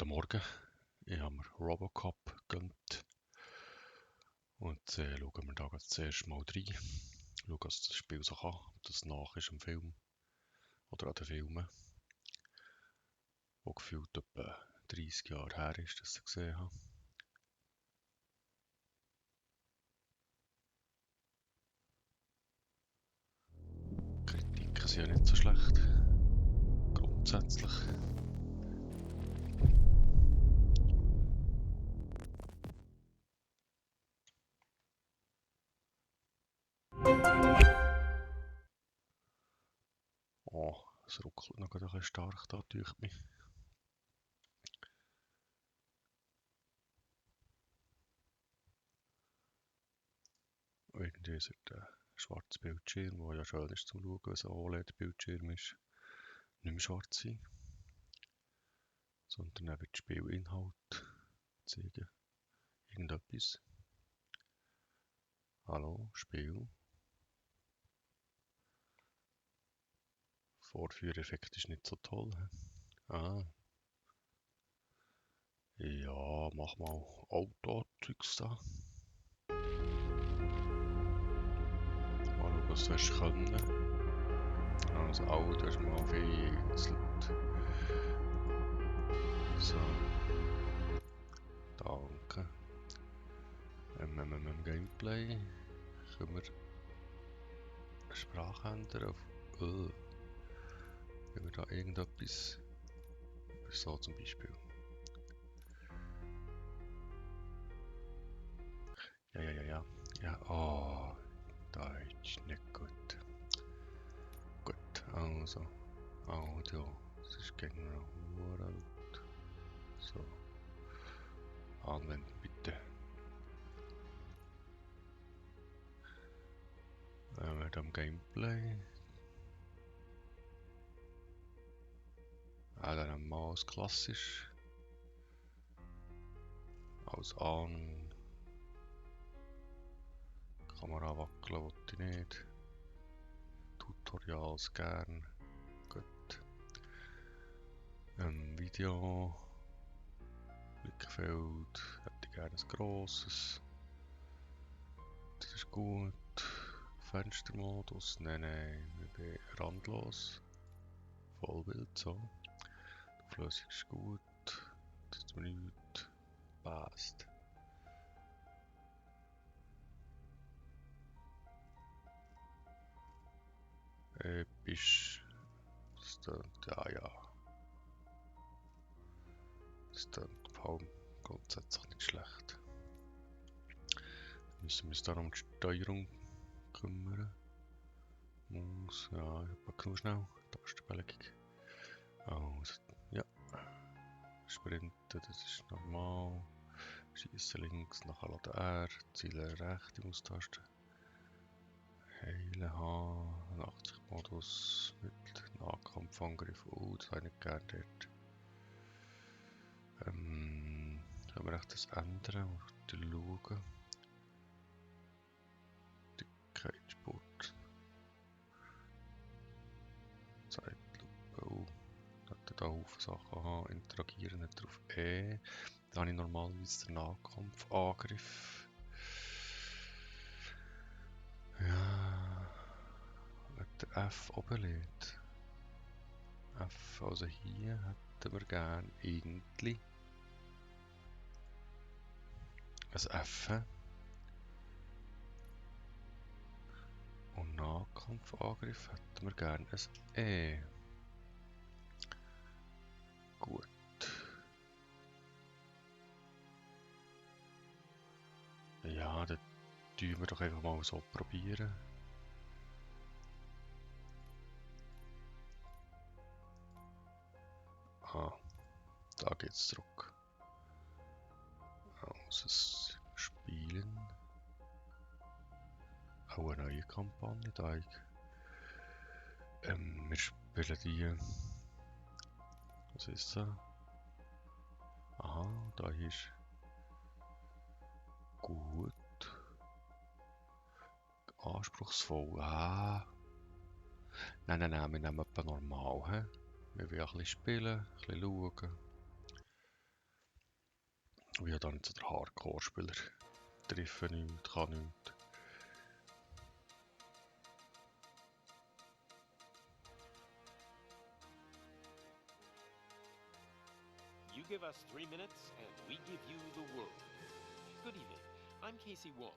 Morgen. Ich habe mir Robocop gegönnt und schauen wir da zuerst mal rein. Schauen, was das Spiel so kann, ob das nach ist im Film oder an den Filmen, wo gefühlt etwa 30 Jahre her ist, dass ich gesehen habe. Kritiken sind ja nicht so schlecht, grundsätzlich. Oh, es ruckelt noch ein bisschen stark da, durch mich. Irgendwie ist der schwarze Bildschirm, der ja schön ist zum Schauen, wenn es ein OLED-Bildschirm ist, nicht mehr schwarz sein, sondern eben die Spielinhalt zeigen. Irgendetwas. Hallo, Spiel. Vorführeffekt ist nicht so toll. Ah, ja, mach mal Auto-Zeugs da. Mal schauen, was du hast können. Also Auto hast du mal verwechselt. So. Danke. Gameplay. Können wir Sprache ändern auf wenn wir da irgendetwas. So zum Beispiel. Ja, oh, Deutsch nicht gut. Gut, also. Audio. Das ist gegen Uralt. So. Anwenden bitte. Mit dem Gameplay. Dann mal als klassisch. Als an. Kamera wackeln wollte ich nicht. Tutorials gern. Gut. Video. Blickfeld. Hätte ich gerne ein grosses. Das ist gut. Fenstermodus. Nein, ich bin randlos. Vollbild, so. Die Flüssig ist gut. Das ist mir nichts. Passt. Episch. Das tönt, ja. Das tönt vor allem grundsätzlich nicht schlecht. Dann müssen wir uns dann um die Steuerung kümmern. Maus, ja, ich habe genug schnell. Tastenbelegung. Also, ja. Sprinten, das ist normal. Schießen links, nachher laden R. Zielen rechte Maustaste. Heilen H. 80-Modus mit Nahkampfangriff. Das habe ich nicht gerne dort. Können wir echt das ändern? Schauen. Dickheitssport. Zeitlupe. Oh, da hat er da Haufen Sachen. Aha, interagieren nicht drauf E. Dann habe ich normalerweise den Nahkampfangriff. Ja. Wenn der F oben liegt. F, also hier hätten wir gerne irgendwie ein F. Und Nahkampfangriff hätten wir gerne ein E. Gut. Ja, dann tun wir doch einfach mal so probieren. Ah, da geht's zurück. Also spielen. Auch eine neue Kampagne da. Wir spielen die. Was ist das? Aha, da hier ist gut. Anspruchsvoll. Ah. Nein, wir nehmen etwa normal. He? Wir wollen ein bisschen spielen, ein bisschen schauen. Ich habe da nicht so der Hardcore-Spieler. Treffe nichts, kann nichts. You give us 3 minutes, and we give you the world. Good evening. I'm Casey Wong.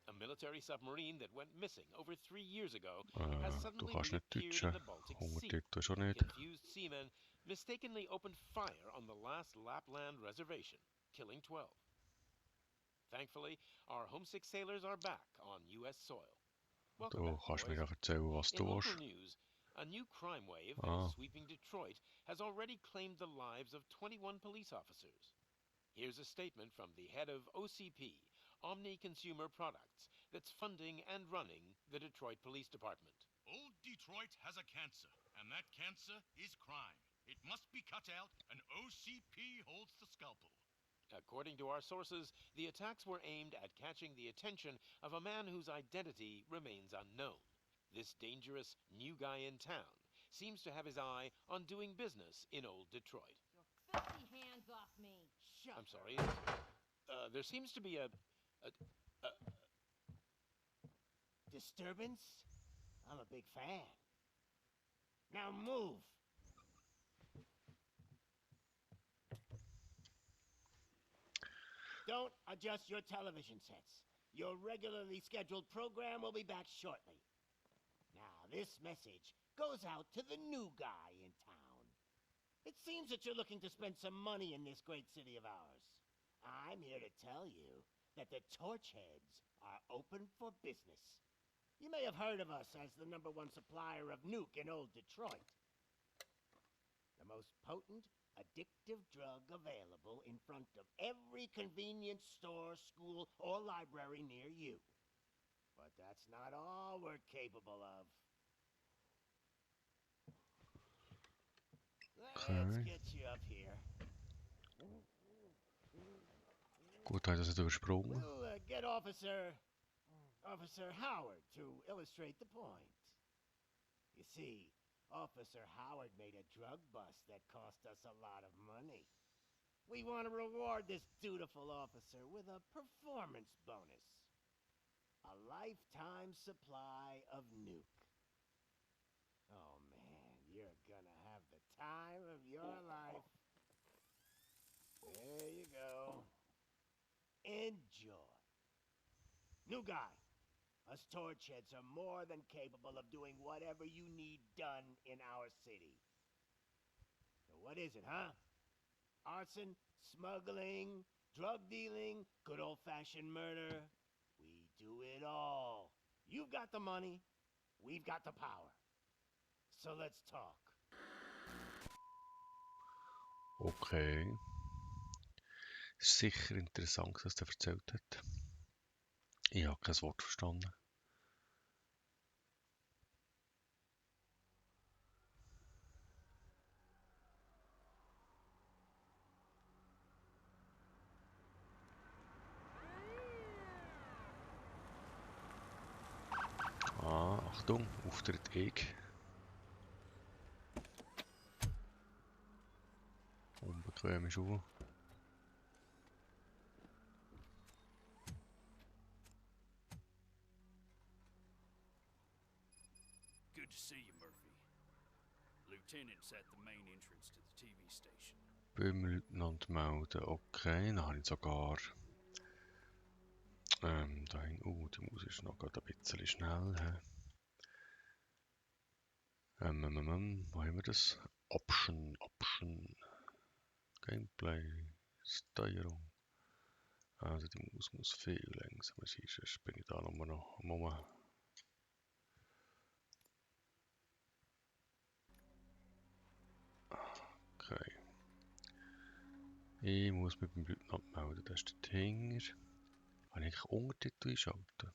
A military submarine that went missing over 3 years ago has Du suddenly kannst nicht reappeared deutschen. in the Baltic Sea. Untertitel schon nicht. Confused seamen mistakenly opened fire on the last Lapland reservation, killing 12. Thankfully, our homesick sailors are back on U.S. soil. Welcome Du back, kannst mir boys. erzählen, was In du local willst. news, a new crime wave that is sweeping Detroit has already claimed the lives of 21 police officers. Here's a statement from the head of OCP, Omni Consumer Products, that's funding and running the Detroit Police Department. Old Detroit has a cancer, and that cancer is crime. It must be cut out, and OCP holds the scalpel. According to our sources, the attacks were aimed at catching the attention of a man whose identity remains unknown. This dangerous new guy in town seems to have his eye on doing business in Old Detroit. Your filthy hands off me. Shut I'm sorry. There seems to be a disturbance? I'm a big fan. Now move. Don't adjust your television sets. Your regularly scheduled program will be back shortly. Now, this message goes out to the new guy in town. It seems that you're looking to spend some money in this great city of ours. I'm here to tell you that the Torchheads are open for business. You may have heard of us as the #1 supplier of nuke in Old Detroit. The most potent, addictive drug available in front of every convenience store, school, or library near you. But that's not all we're capable of. Let's get you up here. Gut, habe ich das nicht übersprungen. We'll get Officer Howard to illustrate the point. You see, Officer Howard made a drug bust that cost us a lot of money. We want to reward this dutiful officer with a performance bonus. A lifetime supply of nuke. Oh man, you're gonna have the time of your life. There you go. Enjoy. New guy. Us Torchheads are more than capable of doing whatever you need done in our city. So what is it, huh? Arson, smuggling, drug dealing, good old-fashioned murder. We do it all. You've got the money, we've got the power. So let's talk. Okay. Sicher interessant, was er erzählt hat. Ich habe kein Wort verstanden. Achtung, Auftritt ich. Unbequeme Schuhe. Good to see you, Murphy. Lieutenant's at the main entrance to the TV station. Beim Leutnant melden. Okay, dann habe ich sogar... da hinten... die Maus ist noch gerade ein bisschen schnell. Wo haben wir das? Option. Gameplay. Steuerung. Also die Maus muss viel langsamer sein, sonst bin ich da nur noch am Moment. Okay. Ich muss mit dem Leutnant melden, das ist der Hinger. Kann ich Untertitel einschalten?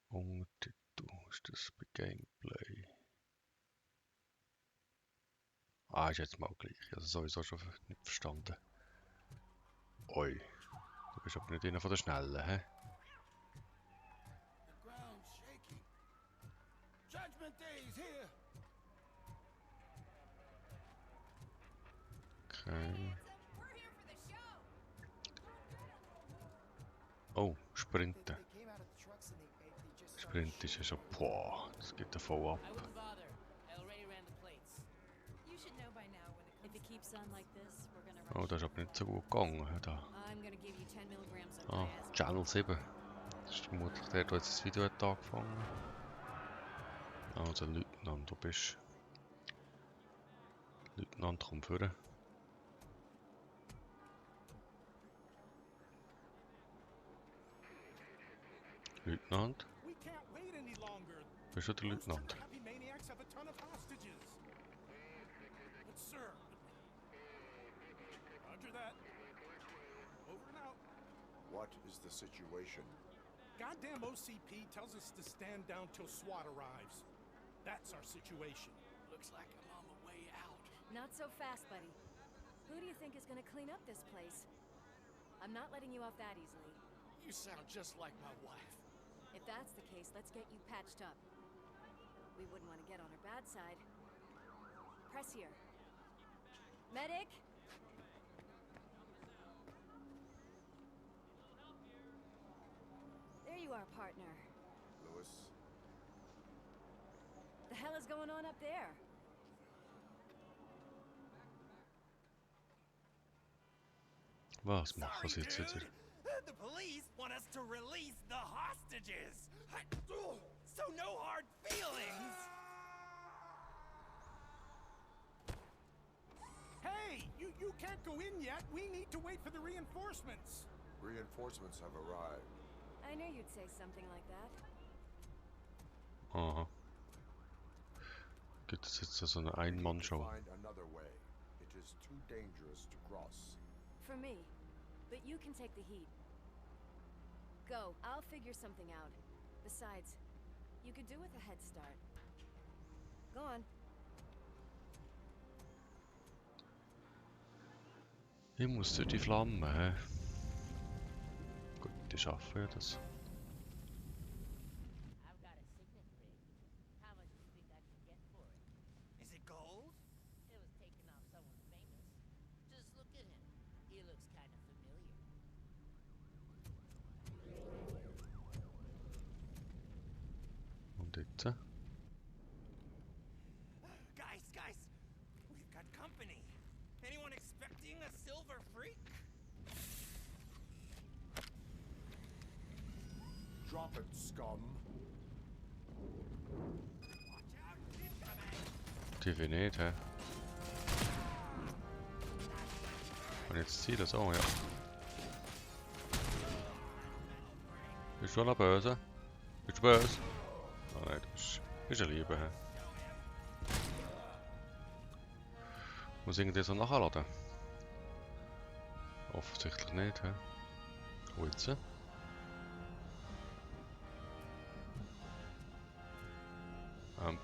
Untertitel, ist das bei Gameplay? Ist jetzt mal gleich. Also sowieso schon nicht verstanden. Oi, du bist aber nicht einer von den Schnellen, hä? The ground's shaking. Judgment Day's here. Okay. We're here for the show. Oh, Sprinten. Sprint ist ja schon... Boah, das geht ja voll ab. I wouldn't bother. I already ran the plates. You should know by now when if it keeps on like this, we're gonna Oh, das ist aber nicht so gut gegangen. Da. I'm gonna give you 10 milligrams of Ah, diazepam. Channel 7. Das ist vermutlich der jetzt das Video hat angefangen. Also Leutnant, du bist... Leutnant, komm führen. Leutnant? We can't wait any longer. Bist du der Those Leutnant? trigger-happy maniacs have a ton of hostages. But sir... Roger that. Over and out. What is the situation? Goddamn OCP tells us to stand down till SWAT arrives. That's our situation. Looks like I'm on my way out. Not so fast, buddy. Who do you think is gonna clean up this place? I'm not letting you off that easily. You sound just like my wife. If that's the case, let's get you patched up. We wouldn't want to get on her bad side. Press here. Medic! There you are, partner. Lewis? The hell is going on up there? Was machen sie jetzt wieder? The police want us to release the hostages. So no hard feelings. Hey, you can't go in yet. We need to wait for the reinforcements. Reinforcements have arrived. I knew you'd say something like that. Aha. Gibt es jetzt so eine Ein-Mann-Show? Find another way. It is too dangerous to cross. For me. But you can take the heat. Go. I'll figure something out. Besides, you could do with a head start. Go on. Ich muss durch die Flamme, hä? Gut, die schaffen ja das. I've got a signet ring. How much do you think I can get for it? Is it gold? It was taken off someone famous. Just look at him. He looks kind of familiar. Und jetzt? Guys, we've got company. Anyone expecting a silver freak? Drop it, scum. Watch out, incoming! Die will nicht, hä? Und jetzt zieht das auch, ja. Bist du noch böse? Bist du böse? Oh nein, du bist eine Liebe, hä? Muss irgendwie so nachladen? Offensichtlich nicht, hä? Wo jetzt?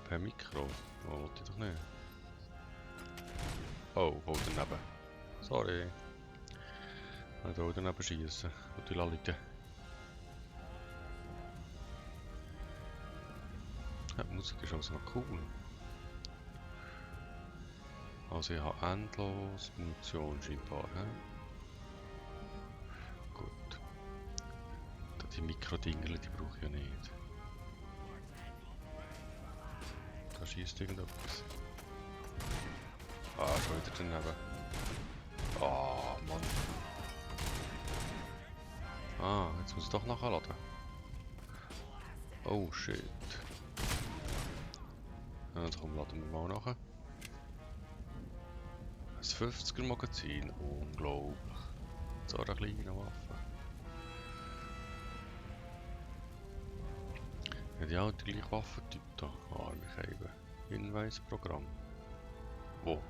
Per Mikro. Oh, wollte ich doch nicht. Oh, voll daneben. Sorry. Ich wollte daneben schießen. Und die liegen. Ja, die Musik ist also noch cool. Also ich habe endlos Munition scheinbar. He? Gut. Die Mikrodingerli, die brauche ich ja nicht. Da schießt irgendetwas. Ah, schon wieder daneben. Ah, Mann. Ah, jetzt muss ich doch nachladen. Oh, shit. Ja, darum laden wir mal nachher. Ein 50er Magazin, unglaublich. So eine kleine Waffe. Ja, die auch die gleiche Waffentyp da. Arme eben. Hinweisprogramm. Wo?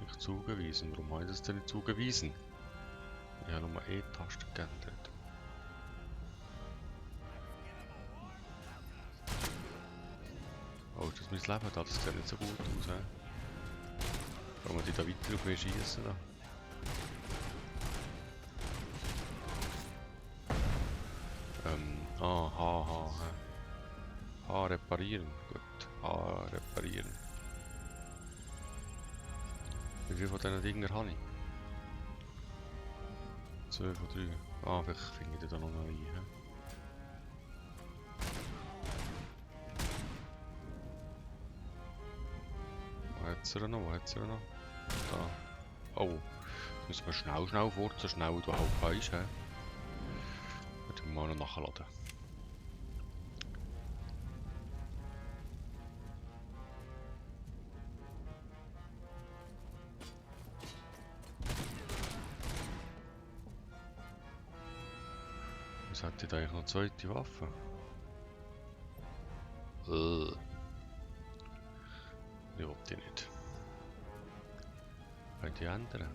Nicht zugewiesen. Warum habe ich das denn nicht zugewiesen? Ich habe nur E-Taste geändert. Oh, ist das mein Leben da? Das sieht nicht so gut aus, hä? Kann man die da weiter auf mich schießen? H reparieren. Gut. H reparieren. Wie viele von diesen Dinger habe ich? 2 von 3. Ah, vielleicht finde ich da noch einen. He? Wo hat er noch? Wo hat er noch? Da. Oh, jetzt müssen wir schnell fort, so schnell du auch kannst. He? Dann müssen wir noch nachladen. Was hat da eigentlich noch eine zweite Waffe? Die will ich nicht. Könnt ihr ändern?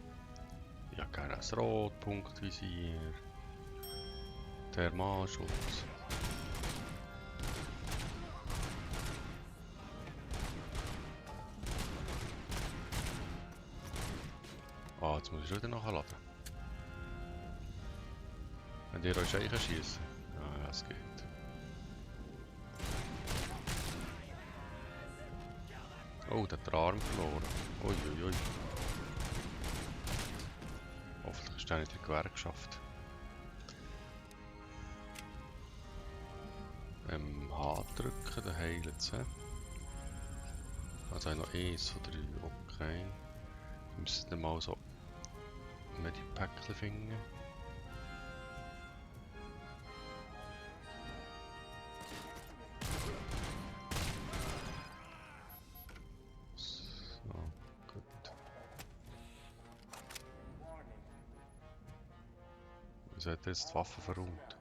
Ich habe gerne ein Rotpunktvisier. Thermalschutz. Ah, jetzt muss ich wieder nachladen. Wenn ihr euch eigentlich schießen? Ja, es geht. Oh, der hat den Arm verloren. Uiuiui. Hoffentlich ist der nicht in der Gewerkschaft. H drücken, dann heilen sie. Also noch 1 von 3, okay. Wir müssen dann mal so Medipäckchen finden. Wieso hat er jetzt die Waffe verräumt?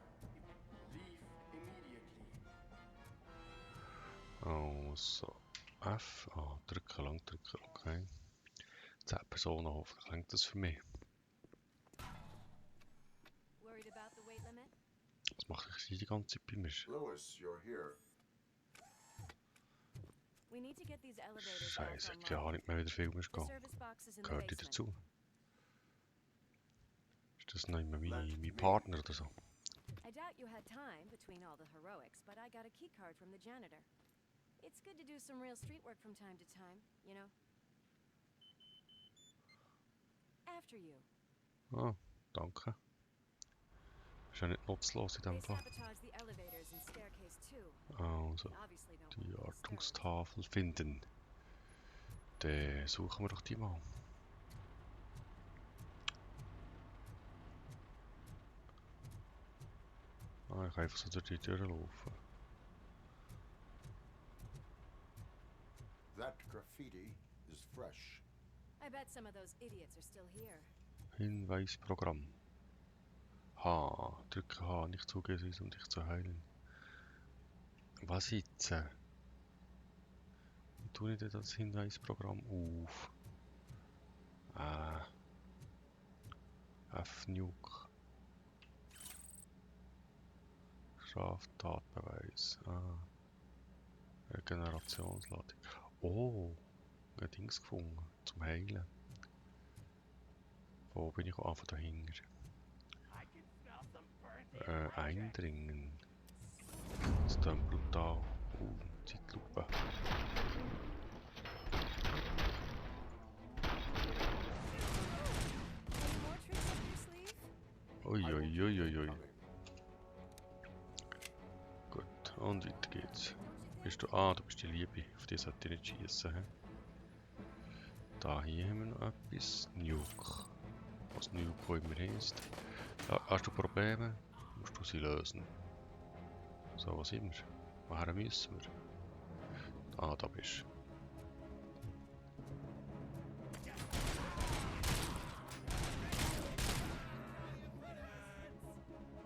Oh, so. F. Ah, drücken, lang drücken, okay. 10 Personen, hoffentlich reicht das für mich. Was macht ich die ganze Zeit bei mir? Lewis, you're here. Scheiße, ich habe nicht mehr wieder Film gehen. Gehört die dazu? Ist das noch immer mein Partner oder so? I doubt you had time between all the heroics, but I got a key card from the janitor. It's good to do some real street work from time to time, you know? After you. Ah, danke. Ist ja nicht nutzlos in dem Fall. Also, die Ortungstafel finden. Dann suchen wir doch die mal. Ah, ich kann einfach so durch die Tür laufen. That graffiti is fresh. I bet some of those idiots are still here. Hinweisprogramm. H. Drücke H, nicht zugeben, um dich zu heilen. Was jetzt? Wie tue ich denn das Hinweisprogramm auf? F-Nuke. Straftatbeweis. Regenerationsladung. Oh, ein Dings gefunden zum Heilen. Wo bin ich auch von dahinter? Eindringen. Das ist dann brutal. Zeitlupe. Uiuiuiui. Gut, und weiter geht's. Bist du? Ah, du bist die Liebe. Auf die sollte ich nicht schießen. He? Da hier haben wir noch etwas. Nuke. Was Nuke immer heisst. Ja, hast du Probleme? Musst du sie lösen. So, was immer. Woher müssen wir? Ah, da bist du.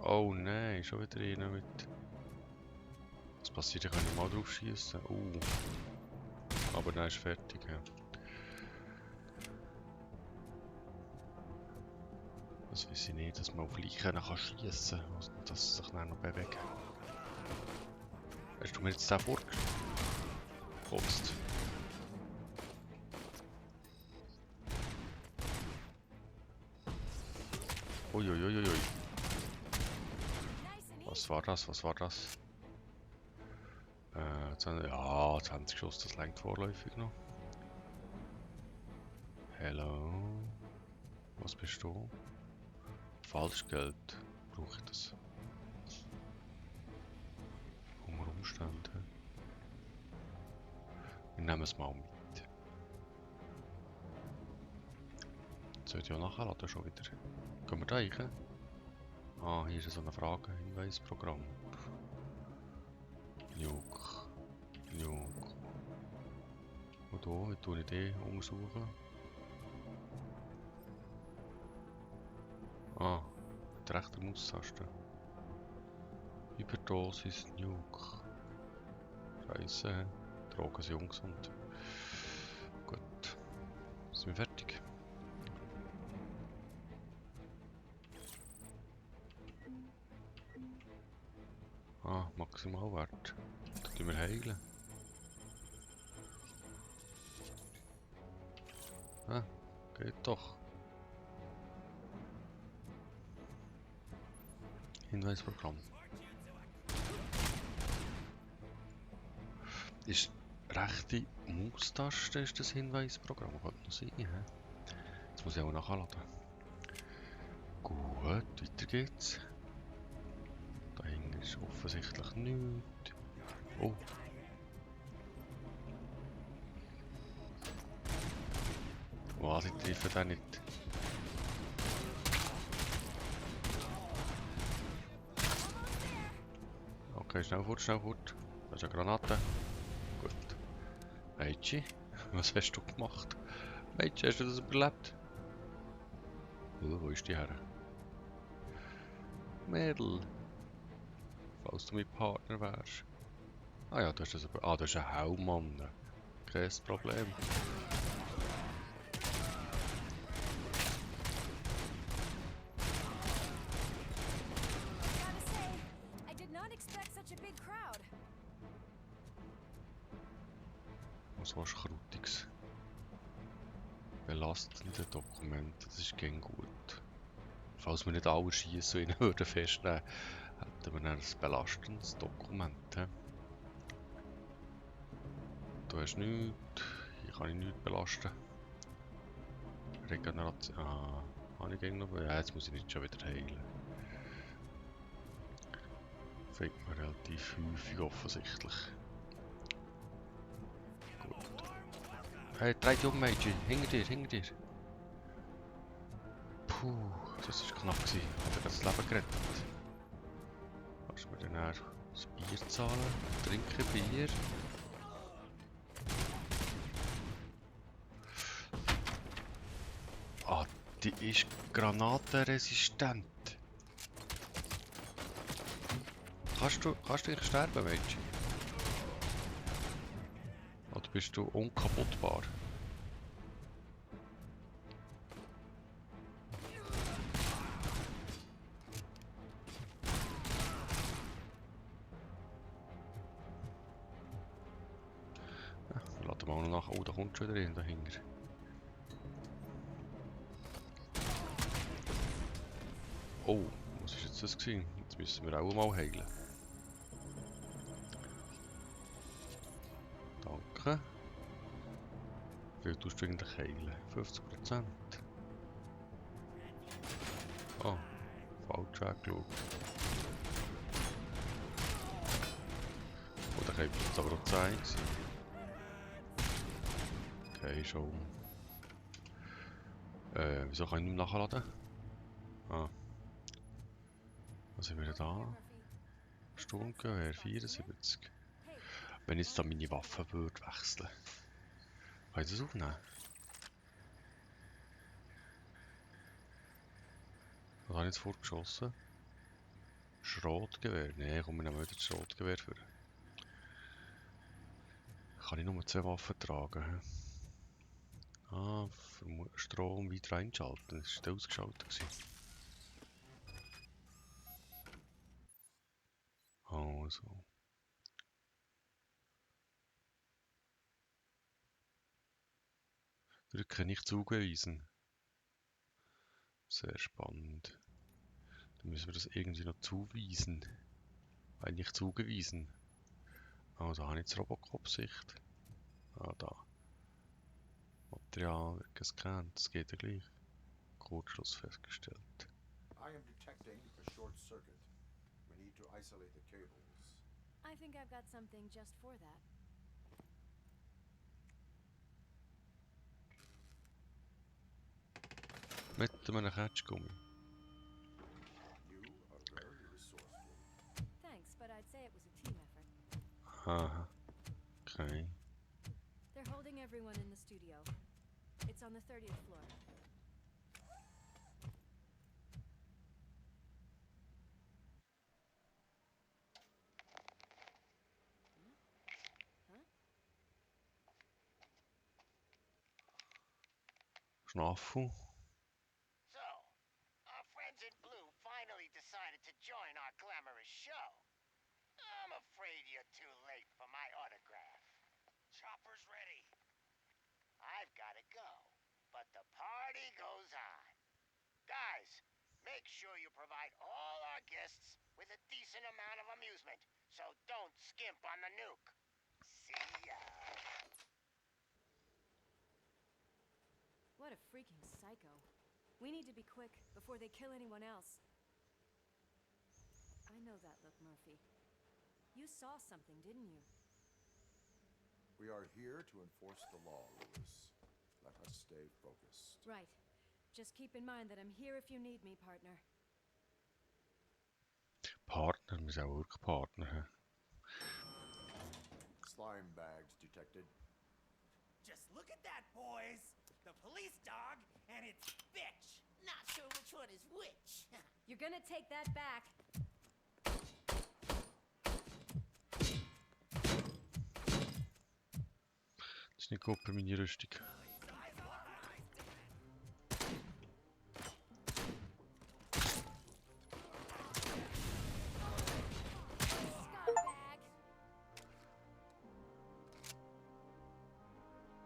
Oh nein, schon wieder einer mit. Was passiert? Ich kann nicht mal drauf schießen. Aber dann ist fertig. Ja. Das weiß ich nicht, dass man auf Leichen schießen kann, dass sie sich dann noch bewegen. Hast du mir jetzt den vorgekotzt? Uiuiuiui. Was war das? Was war das? Ja, 20 Schuss, das reicht vorläufig noch. Hello. Was bist du? Falschgeld. Brauche ich das? Unter Umständen. Wir nehmen es mal mit. Sollte ja nachladen schon wieder. Gehen wir da rein? Ah, hier ist so eine Frage, Hinweisprogramm. Nuke. Nuke. Und hier, wie tue ich die umsuchen? Ah, mit der rechten Maustaste. Überdosis Nuke. Scheiße, Drogen sind ungesund. Gut, sind wir fertig. Ah, Maximalwert. Da tun wir heilen. Ah, geht doch. Hinweisprogramm. Ist rechte Maustaste ist das Hinweisprogramm? Könnte noch sein, hä? Jetzt muss ich auch nachladen. Gut, weiter geht's. Da hinten ist offensichtlich nichts. Oh. Was, ich treffe den nicht. Okay, schnell fort, schnell fort. Das ist eine Granate. Gut. Mädchen, was hast du gemacht? Mädchen, hast du das überlebt? Wo ist die her? Mädel. Falls du mein Partner wärst. Ah ja, du hast das über... Ah, das ist ein Helmmann. Kein Problem. Was war Krutiges? Belastende Dokumente, das ist gern gut. Falls wir nicht alle schießen und ihn würden festnehmen, hätten wir dann ein belastendes Dokument. He? Du hast nichts, hier kann ich nichts belasten. Regeneration, ah, habe ich gegen noch? Ja, jetzt muss ich nicht schon wieder heilen. Fängt mir relativ häufig offensichtlich. Gut. Hey, dreh dich um, Mädchen, hinter dir. Puh, das war knapp gewesen. Hat er das Leben gerettet? Kannst du mir dann auch das Bier zahlen? Trinken Bier? Ah, die ist granatenresistent. Kannst du eigentlich sterben, Mädchen? Oder bist du unkaputtbar? Ja, laden wir auch noch nach. Oh, da kommt schon wieder hin dahinter. Oh, was ist jetzt das gewesen? Jetzt müssen wir auch mal heilen. Danke. Wie viel tust du eigentlich heilen? 50%. Oh, falsch angeschaut. Oder kann ich jetzt aber auch 10 sein? Okay, schon. Wieso kann ich nicht mehr nachladen? Ah. Was haben wir denn da? Sturmgewehr 74. Wenn ich jetzt da meine Waffe würde wechseln. Kann ich das aufnehmen? Was habe ich jetzt vorgeschossen? Schrotgewehr? Nein, komm, wir nehmen wieder das Schrotgewehr für. Kann ich nur 2 Waffen tragen? He? Ah, für Strom wieder einschalten. Das war ausgeschaltet gewesen. Also. Drücke nicht zugewiesen. Sehr spannend. Dann müssen wir das irgendwie noch zuweisen. Eigentlich zugewiesen. Ah, da habe ich jetzt Robocop-Sicht. Ah, da. Material wird gescannt, das geht ja gleich. Kurzschluss festgestellt. I am detecting a short circuit. We need to isolate the cables. I think I've got something just for that. Mit einem Ketschgummi. You are very resourceful. Thanks, but I'd say it was a team effort. Aha. Okay. They're holding everyone in the studio. It's on the 30th floor. Schnafel. So, our friends in blue finally decided to join our glamorous show. I'm afraid you're too late for my autograph. Chopper's ready. I've got to go, but the party goes on. Guys, make sure you provide all our guests with a decent amount of amusement, so don't skimp on the nuke. See ya. What a freaking psycho. We need to be quick before they kill anyone else. I know that look, Murphy. You saw something, didn't you? We are here to enforce the law, Lewis. Let us stay focused. Right. Just keep in mind that I'm here if you need me, partner. Partner, wir sind auch wirklich Partner. He? Slime bags detected. Just look at that, boys. The police dog and its bitch. Not sure which one is which. You're gonna take that back. Das ist nicht gut bei meiner Rüstung.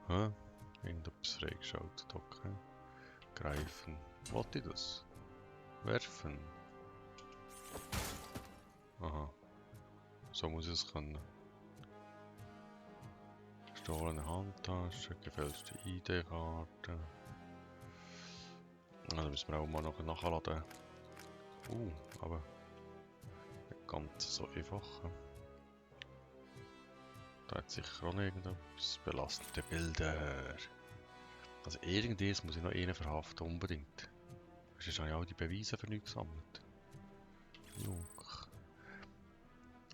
Hä? Irgendetwas freigeschaltet, okay. Greifen. Wollte ich das? Werfen. Aha. So muss ich es können. Gestohlene Handtasche, gefälschte ID-Karte. Ja, da müssen wir auch mal noch nachladen. Aber nicht ganz so einfach. Da hat sicher auch noch irgendetwas. Belastende Bilder. Also irgendwas muss ich noch einen verhaften, unbedingt. Sonst habe ich auch die Beweise für nichts gesammelt. Juck.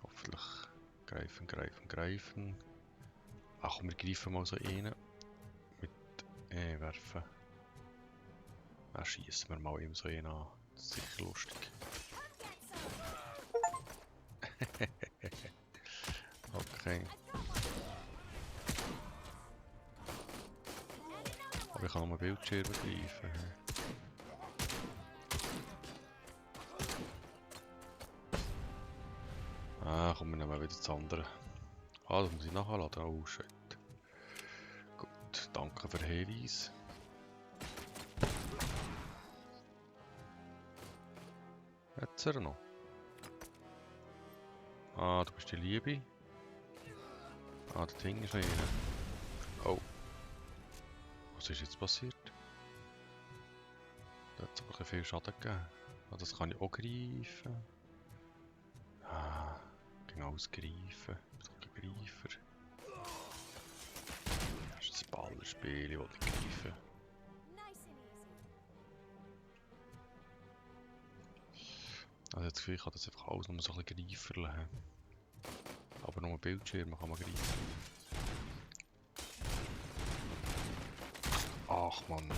Hoffentlich greifen. Ach komm, wir greifen mal so einen. Mit werfen. Dann schießen wir mal eben so einen an. Das ist sicher lustig. Okay. Aber ich kann noch Bildschirm greifen. Komm, wir nehmen wieder das andere. Das muss ich nachladen. Oh, shit. Gut, danke für den Hinweis. Jetzt er noch. Du bist die Liebe. Der Ding ist noch rein. Oh. Was ist jetzt passiert? Da hat es aber viel Schaden gegeben. Das kann ich auch greifen. Genau, ausgreifen. Greifer. Das ist ein Ballerspiel, ich will nicht greifen. Also jetzt Gefühl, ich kann das einfach alles nur so ein bisschen greiferle. Aber nur Bildschirme kann man greifen. Ach man.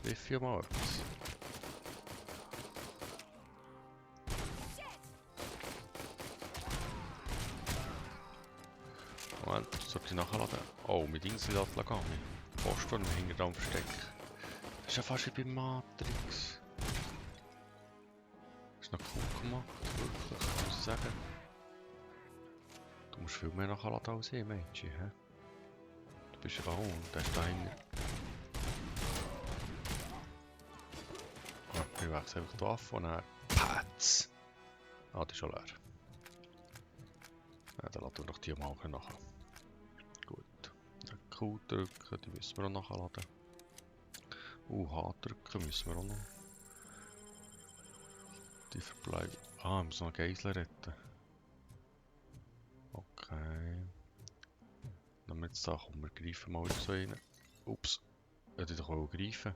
Triff ja mal etwas. Moment, sollte ich nachladen? Oh, mit Dings wieder abgegangen. Poststurm hinter dem Versteck. Das ist ja fast wie bei Matrix. Das ist noch cool gemacht, wirklich, muss ich sagen. Du musst viel mehr nachladen als ich, Mensch. Du bist ja warum? Der ist da hinten. Ich wechsle einfach die Waffe und dann Patz! Die ist schon leer. Ja, dann laden wir doch die mal nachher. Gut. Q drücken, die müssen wir auch nachladen. H drücken müssen wir auch noch. Die verbleiben. Ah, wir müssen noch Geisler retten. Okay. Dann jetzt da, komm, wir greifen mal wieder so rein. Ups, hätte ich doch auch greifen.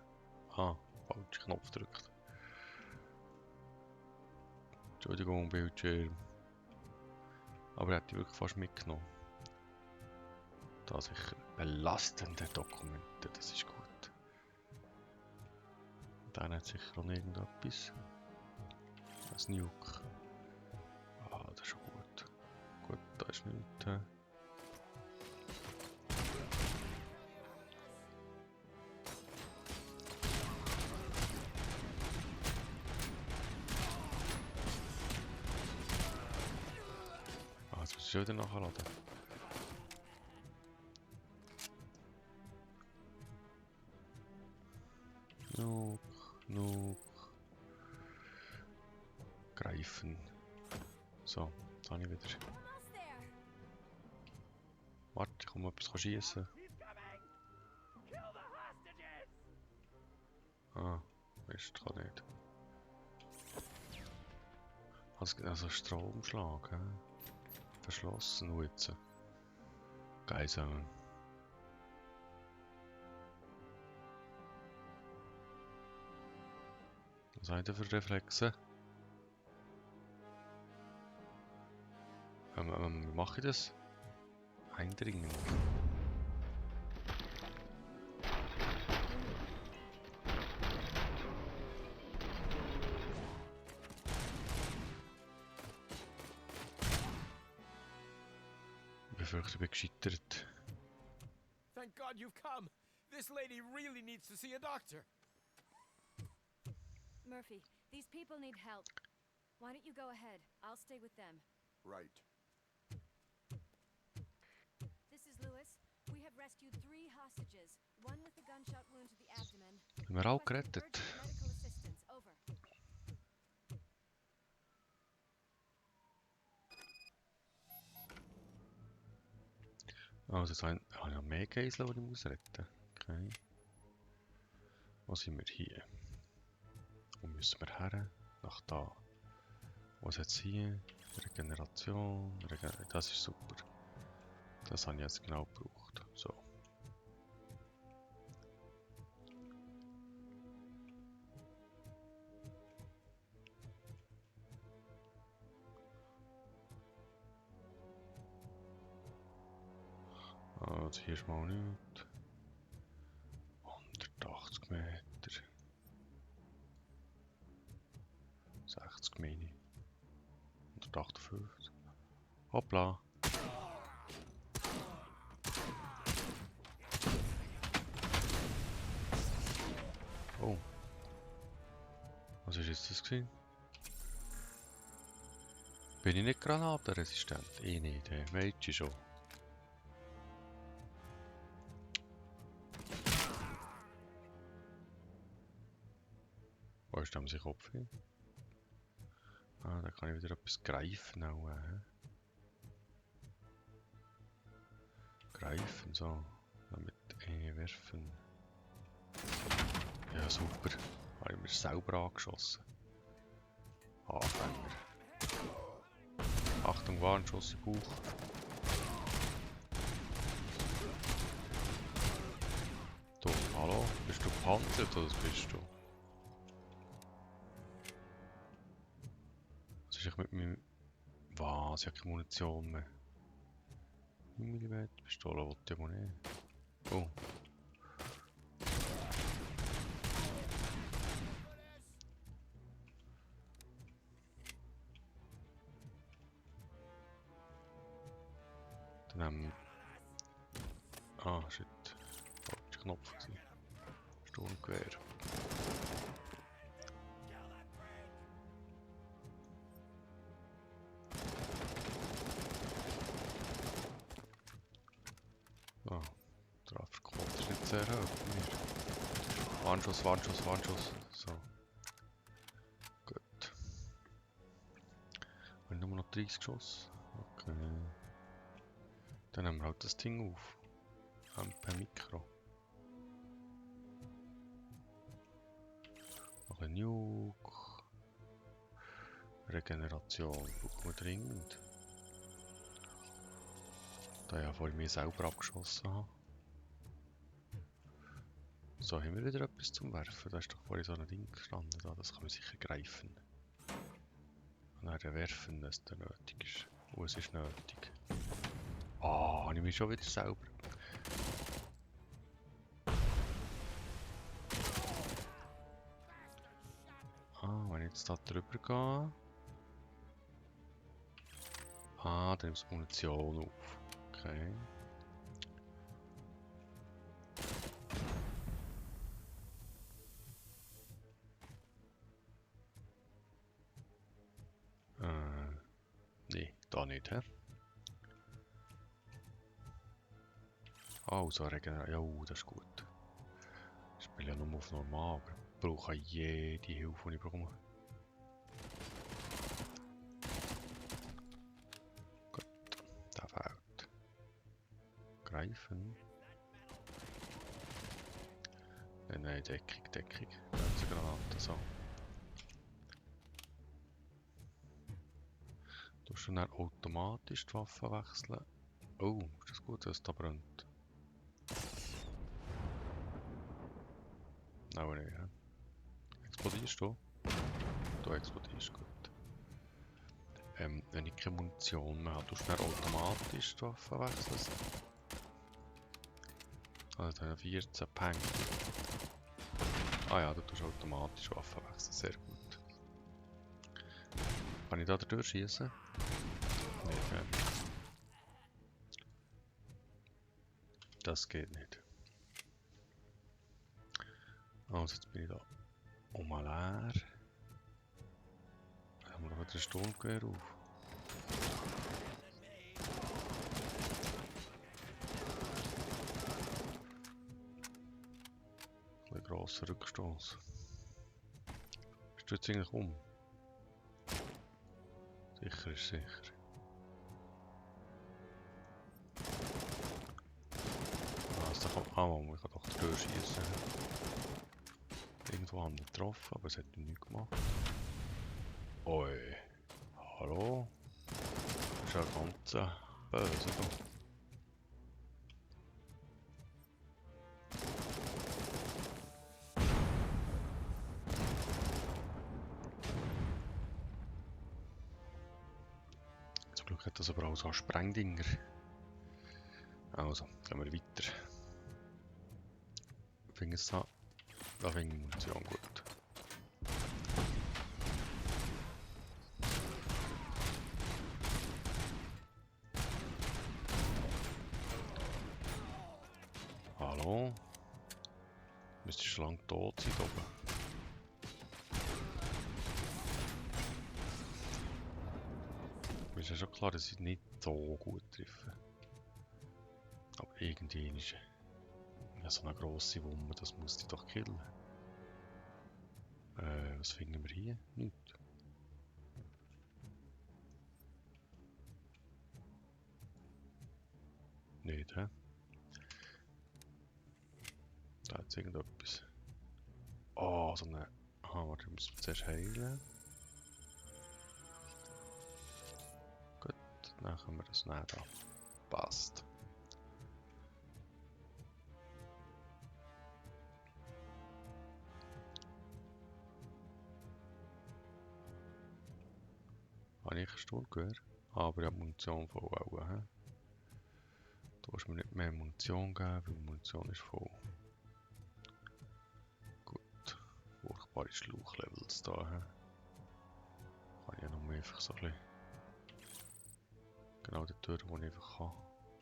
Ah, falscher Knopf gedrückt. Entschuldigung, Bildschirm. Aber er hat die wirklich fast mitgenommen. Da sicher belastende Dokumente, das ist gut. Dann hat sicher noch irgendetwas. Ein Nuke. Ah, das ist schon gut. Gut, da ist nichts. Ah, jetzt muss ich wieder nachladen. Nuke. Greifen. So, da habe ich wieder. Warte, ich kann mal etwas schießen. Ah, Mist, kann nicht. Also Stromschlag, hä? Verschlossen, und jetzt. Geiseln. Was habe ich denn für Reflexe? Wie mache ich das? Eindringen. Ich befürchte, ich bin gescheitert. Thank God you've come. This lady really needs to see a doctor. Murphy, these people need help. Why don't you go ahead? I'll stay with them. Right. This is Lewis. We have rescued 3 hostages. One with a gunshot wound to the abdomen. Haben wir auch Requesting gerettet? urgent medical assistance. Over. Also jetzt habe ich noch mehr Geisel, die ich muss retten. Okay. Wo sind wir hier? Wo müssen wir her? Nach da. Was jetzt hier? Regeneration. Das ist super. Das habe ich jetzt genau gebraucht. So. Also hier ist mal nichts. 180 Meter. 60 Mini. 158. Hoppla. Oh. Was ist jetzt das gewesen? Bin ich nicht granatenresistent? Ich nicht, Mädchen schon. Wo ist denn sein Kopf hin? Ah, da kann ich wieder etwas greifen. Auch, Greifen, so. Damit werfen. Ja, super. Habe ich mir selber angeschossen. Anfänger. Achtung, Warnschuss im Bauch. Du, hallo? Bist du gepanzert oder bist du? Was ist ich mit meinem... Was? Ich habe keine Munition mehr. 9 mm Pistole wollte ich aber nicht. Oh. Dann ah, shit. Falscher Knopf gewesen. Sturmgewehr. Ah, Trefferquote ist nicht sehr hoch. Warnschuss. So. Gut. Und nur noch 30 Schuss. Okay. Dann haben wir halt das Ding auf. Per Mikro. Noch ein Nuke. Regeneration brauchen wir dringend. Da ja vorhin mir selber abgeschossen habe. So, haben wir wieder etwas zum Werfen? Da ist doch vorhin so ein Ding gestanden. Da. Das kann man sicher greifen. Und dann werfen, wenn es dann nötig ist. Oh, es ist nötig. Ah, habe ich mich schon wieder selber. Ah, wenn ich jetzt da drüber gehe. Ah, dann ist Munition auf. Okay. Nee, da nicht, hä? Also, Regeneration. Ja, das ist gut. Ich spiele ja nur auf normal, aber ich brauche jede Hilfe, die ich bekomme. Gut, der fehlt. Greifen. Nein, Deckung. Ganze Granate, so. Du kannst dann automatisch die Waffe wechseln. Oh, ist das gut, dass es da brennt? Nein, nicht, ja. Explodierst du? Du explodierst, gut. Wenn ich keine Munition mehr habe, tust du dann automatisch die Waffe wechseln. Also dann 14 Peng. Ah ja, du tust automatisch Waffen wechseln, sehr gut. Kann ich da durchschießen? Nicht, ja. Das geht nicht. Also jetzt bin ich da leer. Dann haben wir noch wieder ein Sturmgewehr auf. Ein grosser Rückstoß. Bist du jetzt eigentlich um? Sicher ist sicher. Also da kommt auch mal, ich kann doch durchschießen. Irgendwo haben wir getroffen, aber es hat ihm nichts gemacht. Oi. Hallo? Das ist ja ganz böse da. Zum Glück hat das aber auch so Sprengdinger. Also, gehen wir weiter. Ich finde es da finde ich Munition gut. Hallo? Müsste schon lange tot sein oben. Mir ist ja schon klar, dass ich nicht so gut treffe. Aber irgendwie ist ja so eine grosse Wumme, das muss ich doch killen. Was finden wir hier? Nichts. Nicht, hä? Da hat es irgendetwas. Oh, so eine... Aha, warte, müssen wir zuerst heilen. Gut, dann können wir das näher da. Passt. Habe ich ein Sturmgewehr? Aber ich habe Munition voll auch, hä? Du musst mir nicht mehr Munition geben, weil die Munition ist voll. Gut. Furchtbare Schlauchlevels da, hä? Kann ich ja noch mehr einfach so ein bisschen... Genau die Tür, die ich einfach kann.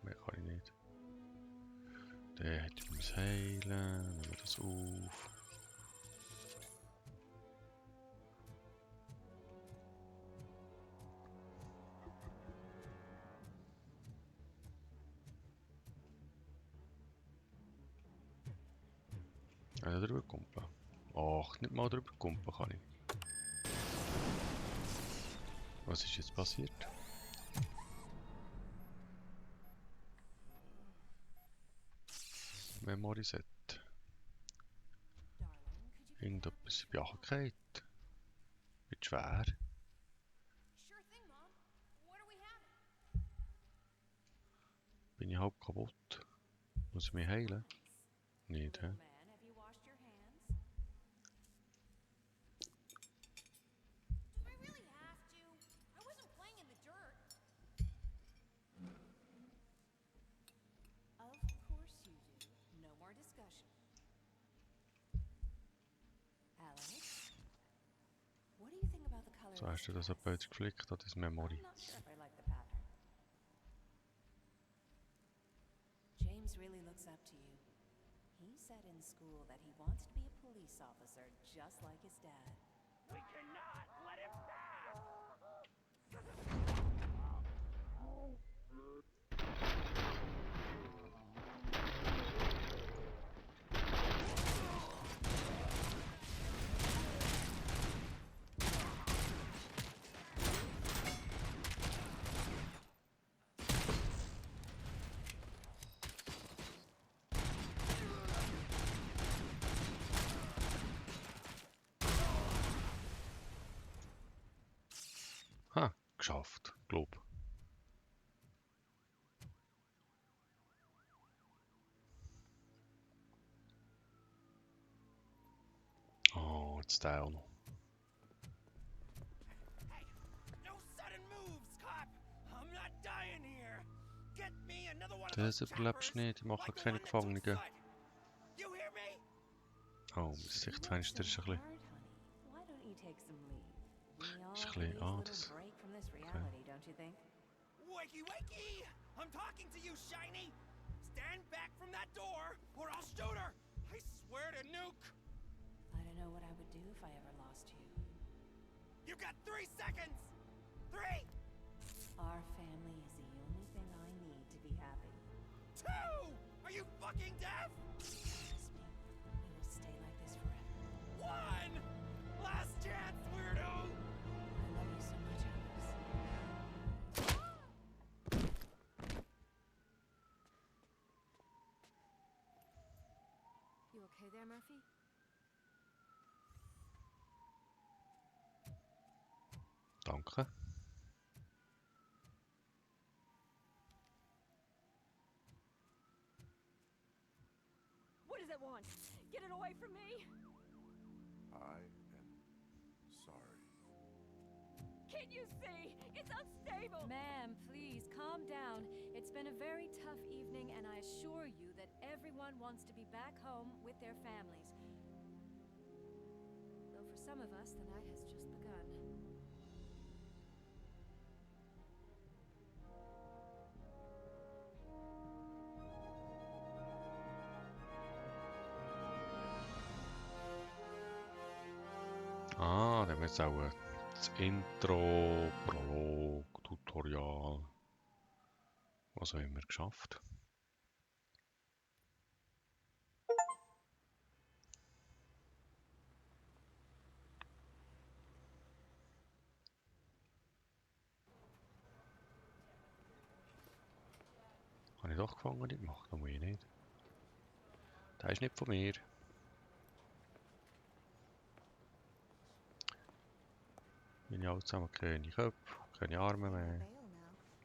Mehr kann ich nicht. Der hätte ich müssen heilen. Nehmen wir das auf. Ja, drüber kumpeln. Ach, nicht mal drüber kumpeln kann ich. Was ist jetzt passiert? Memory Set. Irgendetwas bei Achigkeit. Wird schwer. Sure thing, Mom. What are we having? Bin ich halb kaputt? Muss ich mich heilen? Nicht, hä? Man, have you washed your hands? Do I really have to? I wasn't playing in the dirt. Of course you do. No more discussion. Alex, what do you think about the color So of hast du this das dress? jetzt geflickt an das Memory. I'm not sure if I like the pattern. James really looks up to you. He said in school that he wants to be a police officer just like his dad. We cannot let him pass! Ha, geschafft, glaub. Oh, jetzt der auch noch. Hey, no sudden moves, cop! I'm not dying here! Get me another one of Das those überlebst choppers, du nicht, die machen like the keine one that took Gefangenen. Sud. You hear me? Oh, mein Sichtfenster ist ein bisschen... Why don't you take some leave? We all Ist ein could bisschen... use a Ah, little das... break from this reality, don't you think? Wakey, wakey! I'm talking to you, Shiny! Stand back from that door, or I'll shoot her! I swear to nuke! I don't know what I would do if I ever lost you. You got 3 seconds! 3! Our family is the only thing I need to be happy. 2! Are you fucking deaf? Trust me, we will stay like this forever. 1! Last chance, weirdo! I love you so much, Alex. You okay there, Murphy? Danke. What does it want? Get it away from me! I am sorry. Can't you see? It's unstable! Ma'am, please calm down. It's been a very tough evening, and I assure you that everyone wants to be back home with their families. Though for some of us, the night has just begun. Ah, dann haben wir jetzt auch das Intro, Prolog, Tutorial. Was auch immer geschafft. Habe ich doch Gefangene gemacht, das muss ich nicht. Das ist nicht von mir. Meine alle zusammen keine Köpfe, keine Arme mehr.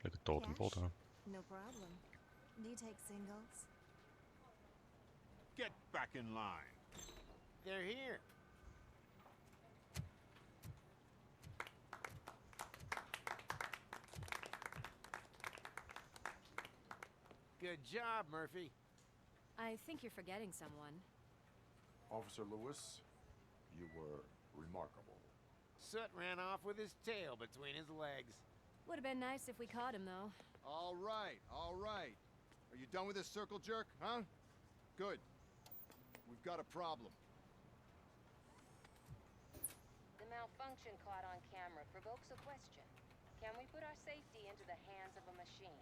Liegen tot am Boden. No problem. Do you take singles? Get back in line. They're here. Good job, Murphy. I think you're forgetting someone. Officer Lewis, you were remarkable. Soot ran off with his tail between his legs. Would have been nice if we caught him, though. All right, all right. Are you done with this circle jerk, huh? Good. We've got a problem. The malfunction caught on camera provokes a question. Can we put our safety into the hands of a machine,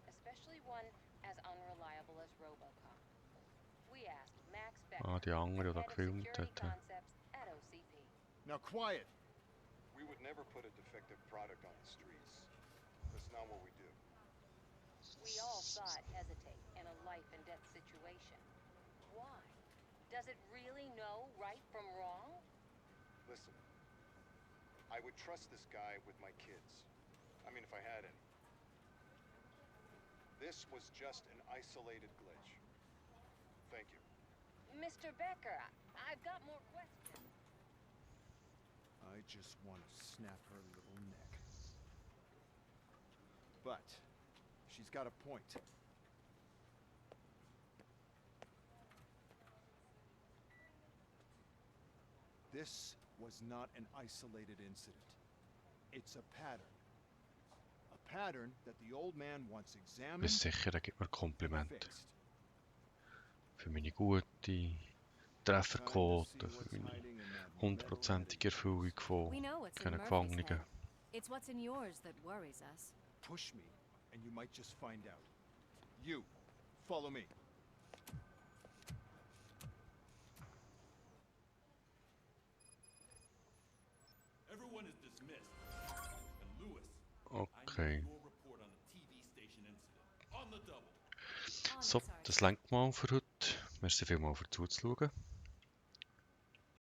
especially one as unreliable as Robocop? We asked Max Becker, Die andere, die head of gefilmt security hat. concepts at OCP. Now quiet. We would never put a defective product on the streets. That's not what we do. We all saw it hesitate in a life and death situation. Why? Does it really know right from wrong? Listen, I would trust this guy with my kids. I mean, if I had any. This was just an isolated glitch. Thank you. Mr. Becker, I've got more questions. I just want to snap her little neck. But she's got a point. This was not an isolated incident. It's a pattern. A pattern that the old man once examined Bist sicher, er gibt mir and Kompliment. fixed. Für meine gute Trefferquote, für meine 100%ige Erfüllung von We know what's in keinen Murphy's Gefangenen. head. It's what's in yours that worries us. Push me, and you might just find out. You, follow me. Everyone is dismissed. And Lewis, Okay. I need your report on the TV station incident. On the double. So, das lenkt mal für heute. Merci vielmals für zuzuschauen.